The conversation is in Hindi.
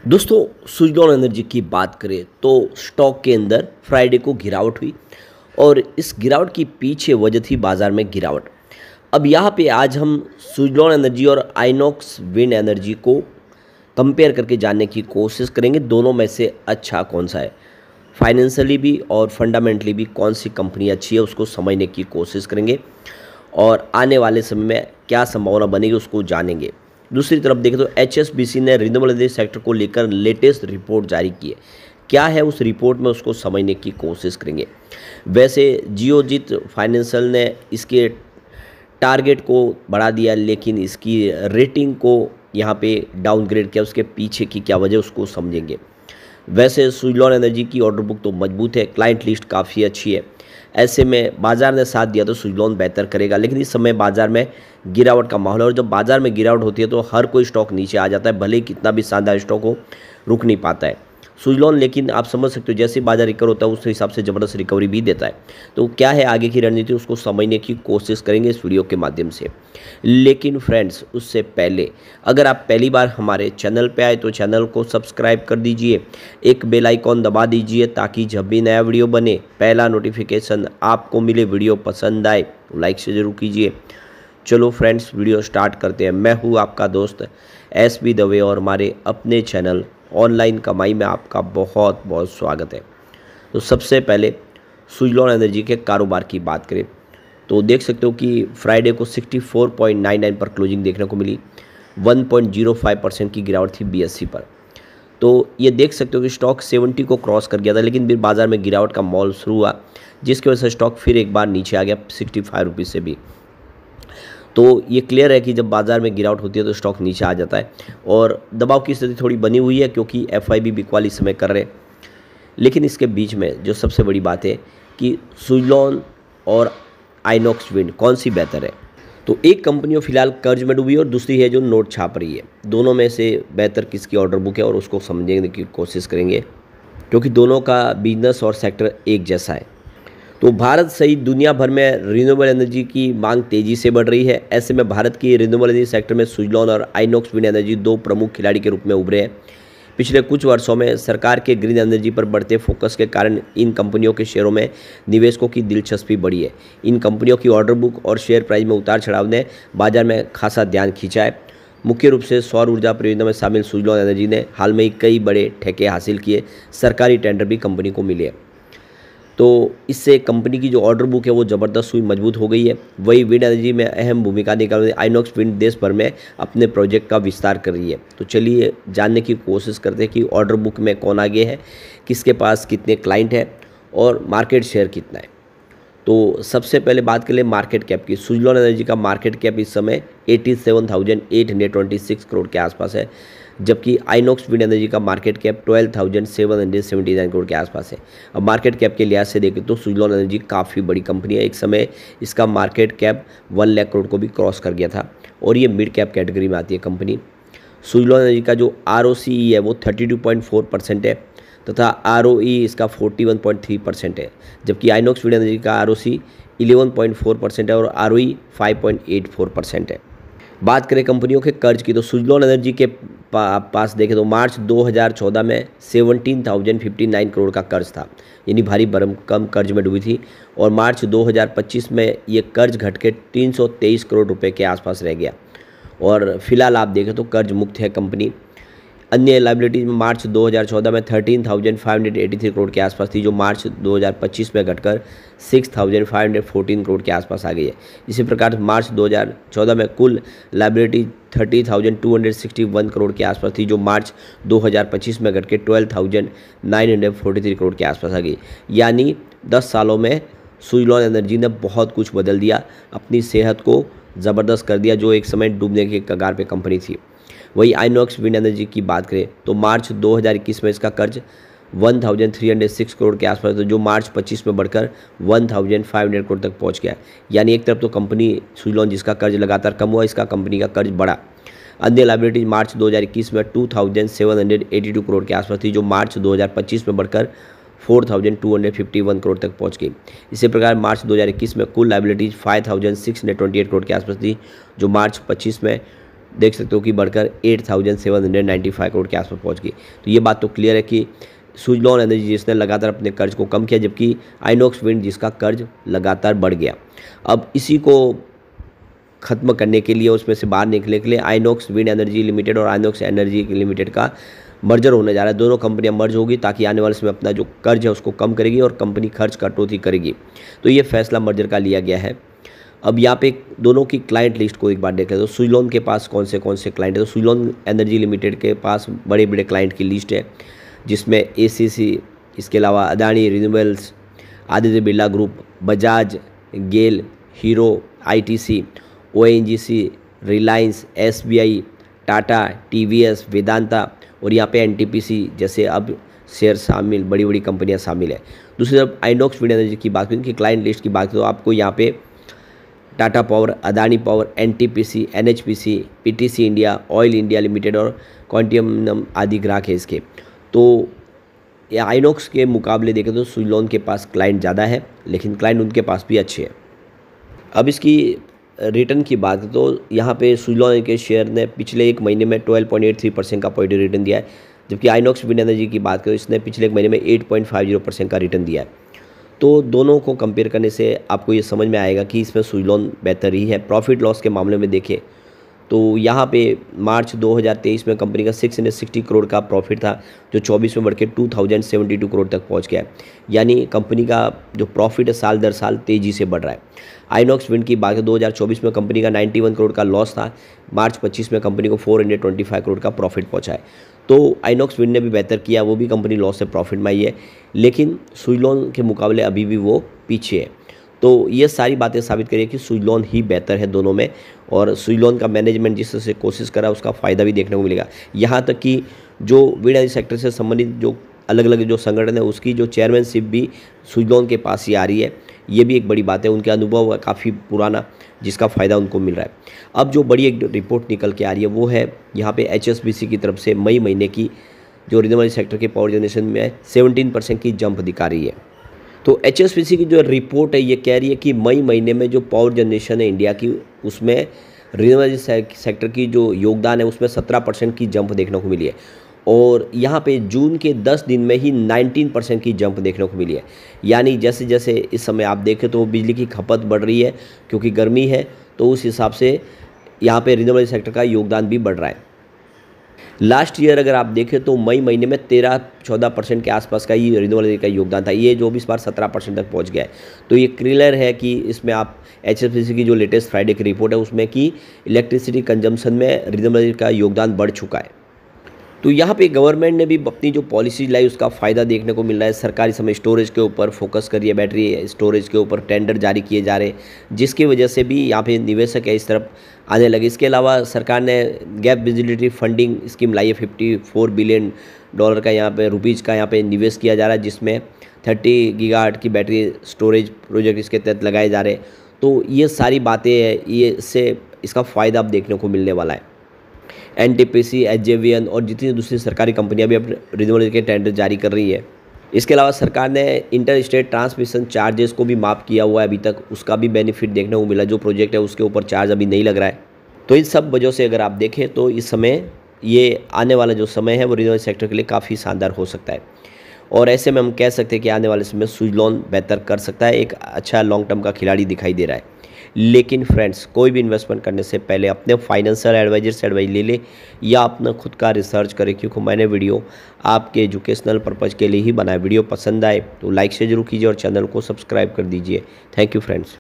दोस्तों, सुज़लॉन एनर्जी की बात करें तो स्टॉक के अंदर फ्राइडे को गिरावट हुई और इस गिरावट की पीछे वजह थी बाज़ार में गिरावट। अब यहाँ पे आज हम सुज़लॉन एनर्जी और आइनॉक्स विंड एनर्जी को कंपेयर करके जानने की कोशिश करेंगे, दोनों में से अच्छा कौन सा है। फाइनेंशियली भी और फंडामेंटली भी कौन सी कंपनी अच्छी है उसको समझने की कोशिश करेंगे और आने वाले समय में क्या संभावना बनेगी उसको जानेंगे। दूसरी तरफ देखें तो एचएसबीसी ने रिन्यूएबल एनर्जी सेक्टर को लेकर लेटेस्ट रिपोर्ट जारी की है। क्या है उस रिपोर्ट में उसको समझने की कोशिश करेंगे। वैसे जियोजित फाइनेंशियल ने इसके टारगेट को बढ़ा दिया, लेकिन इसकी रेटिंग को यहाँ पे डाउनग्रेड किया, उसके पीछे की क्या वजह उसको समझेंगे। वैसे सुज़लॉन एनर्जी की ऑर्डर बुक तो मजबूत है, क्लाइंट लिस्ट काफ़ी अच्छी है। ऐसे में बाज़ार ने साथ दिया तो सुज़लॉन बेहतर करेगा, लेकिन इस समय बाज़ार में गिरावट का माहौल है और जब बाज़ार में गिरावट होती है तो हर कोई स्टॉक नीचे आ जाता है, भले ही कितना भी शानदार स्टॉक हो, रुक नहीं पाता है सुज़लॉन। लेकिन आप समझ सकते हो जैसे बाजार रिकवर होता है उस हिसाब से ज़बरदस्त रिकवरी भी देता है। तो क्या है आगे की रणनीति उसको समझने की कोशिश करेंगे इस वीडियो के माध्यम से। लेकिन फ्रेंड्स, उससे पहले अगर आप पहली बार हमारे चैनल पे आए तो चैनल को सब्सक्राइब कर दीजिए, एक बेल आइकॉन दबा दीजिए ताकि जब भी नया वीडियो बने पहला नोटिफिकेशन आपको मिले। वीडियो पसंद आए तो लाइक से ज़रूर कीजिए। चलो फ्रेंड्स, वीडियो स्टार्ट करते हैं। मैं हूँ आपका दोस्त एसबी दवे और हमारे अपने चैनल ऑनलाइन कमाई में आपका बहुत बहुत स्वागत है। तो सबसे पहले सुज़लॉन एनर्जी के कारोबार की बात करें तो देख सकते हो कि फ्राइडे को 64.99 पर क्लोजिंग देखने को मिली। 1.05% की गिरावट थी बीएससी पर। तो ये देख सकते हो कि स्टॉक 70 को क्रॉस कर गया था, लेकिन फिर बाज़ार में गिरावट का माहौल शुरू हुआ, जिसकी वजह से स्टॉक फिर एक बार नीचे आ गया 65 रुपीज़ से भी। तो ये क्लियर है कि जब बाज़ार में गिरावट होती है तो स्टॉक नीचे आ जाता है और दबाव की स्थिति थोड़ी बनी हुई है क्योंकि एफआईबी बिकवाली इस समय कर रहे हैं। लेकिन इसके बीच में जो सबसे बड़ी बात है कि सुज़लॉन और आइनॉक्स विंड कौन सी बेहतर है। तो एक कंपनी फिलहाल कर्ज में डूबी है और दूसरी है जो नोट छाप रही है। दोनों में से बेहतर किसकी ऑर्डर बुक है और उसको समझने की कोशिश करेंगे, क्योंकि दोनों का बिजनेस और सेक्टर एक जैसा है। तो भारत सहित दुनिया भर में रिन्यूएबल एनर्जी की मांग तेजी से बढ़ रही है। ऐसे में भारत की रिन्यूएबल एनर्जी सेक्टर में सुज़लॉन और आइनॉक्स विंड एनर्जी दो प्रमुख खिलाड़ी के रूप में उभरे हैं। पिछले कुछ वर्षों में सरकार के ग्रीन एनर्जी पर बढ़ते फोकस के कारण इन कंपनियों के शेयरों में निवेशकों की दिलचस्पी बढ़ी है। इन कंपनियों की ऑर्डर बुक और शेयर प्राइस में उतार चढ़ाव ने बाजार में खासा ध्यान खींचा है। मुख्य रूप से सौर ऊर्जा परियोजना में शामिल सुज़लॉन एनर्जी ने हाल में ही कई बड़े ठेके हासिल किए। सरकारी टेंडर भी कंपनी को मिले हैं, तो इससे कंपनी की जो ऑर्डर बुक है वो ज़बरदस्त हुई, मजबूत हो गई है। वही विंड एनर्जी में अहम भूमिका निकाल रही है। आइनॉक्स विंड देश भर में अपने प्रोजेक्ट का विस्तार कर रही है। तो चलिए जानने की कोशिश करते हैं कि ऑर्डर बुक में कौन आगे है, किसके पास कितने क्लाइंट हैं और मार्केट शेयर कितना है। तो सबसे पहले बात कर ले मार्केट कैप की। सुज़लॉन एनर्जी का मार्केट कैप इस समय 87,826 करोड़ के आसपास है, जबकि आइनॉक्स विंड एनर्जी का मार्केट कैप 12,779 करोड़ के आसपास है। अब मार्केट कैप के लिहाज से देखें तो सुज़लॉन एनर्जी काफ़ी बड़ी कंपनी है। एक समय इसका मार्केट कैप 1 लाख करोड़ को भी क्रॉस कर गया था और ये मिड कैप कैटेगरी में आती है कंपनी। सुज़लॉन एनर्जी का जो ROCE है वो 32.4% है तथा ROE इसका 41.3% है, जबकि आइनॉक्स विंड एनर्जी का ROC 11.4% है और ROE 5.84% है। बात करें कंपनियों के कर्ज की तो सुज़लॉन एनर्जी के पास देखें तो मार्च 2014 में 17,059 करोड़ का कर्ज था, यानी भारी भरकम कर्ज में डूबी थी और मार्च 2025 में ये कर्ज घट के 323 करोड़ रुपए के आसपास रह गया और फिलहाल आप देखें तो कर्ज मुक्त है कंपनी। अन्य लाइबिलिटीज में मार्च 2014 में 13,583 करोड़ के आसपास थी, जो मार्च 2025 में घटकर 6,514 करोड़ के आसपास आ गई है। इसी प्रकार मार्च 2014 में कुल लाइबिलिटी 30,261 करोड़ के आसपास थी, जो मार्च 2025 में घट के 12,943 करोड़ के आसपास आ गई। यानी 10 सालों में सुज़लॉन एनर्जी ने बहुत कुछ बदल दिया, अपनी सेहत को ज़बरदस्त कर दिया, जो एक समय डूबने के कगार पे कंपनी थी। वही आइनॉक्स विंड एनर्जी की बात करें तो मार्च 2021 में इसका कर्ज 1,306 करोड़ के आसपास था, जो मार्च 25 में बढ़कर 1,500 करोड़ तक पहुंच गया। यानी एक तरफ तो कंपनी सुज़लॉन जिसका कर्ज लगातार कम हुआ, इसका कंपनी का कर्ज बढ़ा। अन्य लाइबिलिटीज मार्च 2021 में 2,782 करोड़ के आसपास थी, जो मार्च 2025 में बढ़कर 4,251 करोड़ तक पहुंच गई। इसी प्रकार मार्च 2021 में कुल लाइबिलिटीज 5,628 करोड़ के आसपास थी, जो मार्च 25 में देख सकते हो कि बढ़कर 8,795 करोड़ के आसपास पहुंच गई। तो ये बात तो क्लियर है कि सुजलॉन एनर्जी जिसने लगातार अपने कर्ज को कम किया, जबकि आइनॉक्स विंड जिसका कर्ज लगातार बढ़ गया। अब इसी को ख़त्म करने के लिए, उसमें से बाहर निकलने के लिए आइनॉक्स विंड एनर्जी लिमिटेड और आइनॉक्स एनर्जी लिमिटेड का मर्जर होने जा रहा है। दोनों कंपनियां मर्ज होगी ताकि आने वाले समय अपना जो कर्ज है उसको कम करेगी और कंपनी खर्च कटौती करेगी। तो ये फैसला मर्जर का लिया गया है। अब यहाँ पे दोनों की क्लाइंट लिस्ट को एक बार देख लेते हैं। तो सुजलॉन के पास कौन से क्लाइंट है? तो सुजलॉन एनर्जी लिमिटेड के पास बड़े बड़े क्लाइंट की लिस्ट है, जिसमें एसीसी, इसके अलावा Adani renewables, Aditya Birla group, Bajaj, GAIL, Hero, ITC, ONGC, Reliance, SBI, Tata, TVS, Vedanta और यहाँ पे एनटीपीसी जैसे अब शेयर शामिल, बड़ी बड़ी कंपनियाँ शामिल है। दूसरी तरफ आइनॉक्स विंड एनर्जी की बात करें कि क्लाइंट लिस्ट की बात करें तो आपको यहाँ पे Tata power, Adani power, NTPC, NHPC, PTC India, oil India limited और क्वांटियम आदि ग्राहक है इसके। तो आइनॉक्स के मुकाबले देखें तो सुजलॉन के पास क्लाइंट ज़्यादा है, लेकिन क्लाइंट उनके पास भी अच्छे हैं। अब इसकी रिटर्न की बात तो यहाँ पे सुजलॉन के शेयर ने पिछले एक महीने में 12.83% का पॉजिटिव रिटर्न दिया है, जबकि आइनॉक्स विंड एनर्जी की बात करें इसने पिछले एक महीने में 8.50% का रिटर्न दिया है। तो दोनों को कंपेयर करने से आपको ये समझ में आएगा कि इसमें सुजलॉन बेहतर ही है। प्रॉफिट लॉस के मामले में देखें तो यहाँ पे मार्च 2023 में कंपनी का 660 करोड़ का प्रॉफिट था, जो 24 में बढ़ के 2072 करोड़ तक पहुँच गया है। यानी कंपनी का जो प्रॉफिट है साल दर साल तेज़ी से बढ़ रहा है। आइनॉक्स विंड की बात 2024 में कंपनी का 91 करोड़ का लॉस था, मार्च 25 में कंपनी को 425 करोड़ का प्रॉफिट पहुँचा है। तो आइनॉक्स विंड ने भी बेहतर किया, वो भी कंपनी लॉस से प्रॉफिट में आई है, लेकिन सुजलॉन के मुकाबले अभी भी वो पीछे है। तो ये सारी बातें साबित करिए कि सुजलॉन ही बेहतर है दोनों में, और सुजलॉन का मैनेजमेंट जिस तरह से कोशिश करा उसका फ़ायदा भी देखने को मिलेगा। यहाँ तक कि जो विंड एनर्जी सेक्टर से संबंधित जो अलग अलग जो संगठन है उसकी जो चेयरमैनशिप भी सुजलॉन के पास ही आ रही है। ये भी एक बड़ी बात है, उनके अनुभव काफ़ी पुराना जिसका फ़ायदा उनको मिल रहा है। अब जो बड़ी एक रिपोर्ट निकल के आ रही है वो है यहाँ पे HSBC की तरफ से मई महीने की जो रिन्यूएबल सेक्टर के पावर जनरेशन में 17% की जंप दिखा रही है। तो HSBC की जो रिपोर्ट है ये कह रही है कि मई महीने में जो पावर जनरेशन है इंडिया की, उसमें रिन्यूएबल सेक्टर की जो योगदान है उसमें 17% की जंप देखने को मिली है, और यहाँ पे जून के 10 दिन में ही 19% की जंप देखने को मिली है। यानी जैसे जैसे इस समय आप देखें तो बिजली की खपत बढ़ रही है क्योंकि गर्मी है, तो उस हिसाब से यहाँ पे रिन्यूएबल सेक्टर का योगदान भी बढ़ रहा है। लास्ट ईयर अगर आप देखें तो मई महीने में 13-14% के आसपास का ही रिन्यूएबल का योगदान था, ये जो भी इस बार 17% तक पहुंच गया है। तो ये क्लियर है कि इसमें आप HSBC की जो लेटेस्ट फ्राइडे की रिपोर्ट है उसमें कि इलेक्ट्रिसिटी कंजम्पशन में रिन्यूएबल का योगदान बढ़ चुका है। तो यहाँ पे गवर्नमेंट ने भी अपनी जो पॉलिसी लाई उसका फ़ायदा देखने को मिल रहा है। सरकार इस समय स्टोरेज के ऊपर फोकस कर रही है, बैटरी स्टोरेज के ऊपर टेंडर जारी किए जा रहे हैं, जिसकी वजह से भी यहाँ पे निवेशक है इस तरफ आने लगे। इसके अलावा सरकार ने गैप विजिबिलिटी फंडिंग स्कीम लाई है, $54 बिलियन का यहाँ पे रुपीज़ का यहाँ पे निवेश किया जा रहा है, जिसमें 30 गीगावाट की बैटरी स्टोरेज प्रोजेक्ट इसके तहत लगाए जा रहे हैं। तो ये सारी बातें हैं, ये इससे इसका फ़ायदा अब देखने को मिलने वाला है। एनटीपीसी, एचजेवीएन और जितनी दूसरी सरकारी कंपनियां भी अपने रिन्यूएबल के टेंडर जारी कर रही है। इसके अलावा सरकार ने इंटर स्टेट ट्रांसमिशन चार्जेस को भी माफ़ किया हुआ है, अभी तक उसका भी बेनिफिट देखने को मिला। जो प्रोजेक्ट है उसके ऊपर चार्ज अभी नहीं लग रहा है। तो इन सब वजहों से अगर आप देखें तो इस समय ये आने वाला जो समय है वो रिन्यूएबल सेक्टर के लिए काफ़ी शानदार हो सकता है, और ऐसे में हम कह सकते हैं कि आने वाले समय में सुजलॉन बेहतर कर सकता है, एक अच्छा लॉन्ग टर्म का खिलाड़ी दिखाई दे रहा है। लेकिन फ्रेंड्स, कोई भी इन्वेस्टमेंट करने से पहले अपने फाइनेंशियल एडवाइजर से एडवाइस ले ले या अपना खुद का रिसर्च करें, क्योंकि मैंने वीडियो आपके एजुकेशनल पर्पज़ के लिए ही बनाया। वीडियो पसंद आए तो लाइक से जरूर कीजिए और चैनल को सब्सक्राइब कर दीजिए। Thank you friends.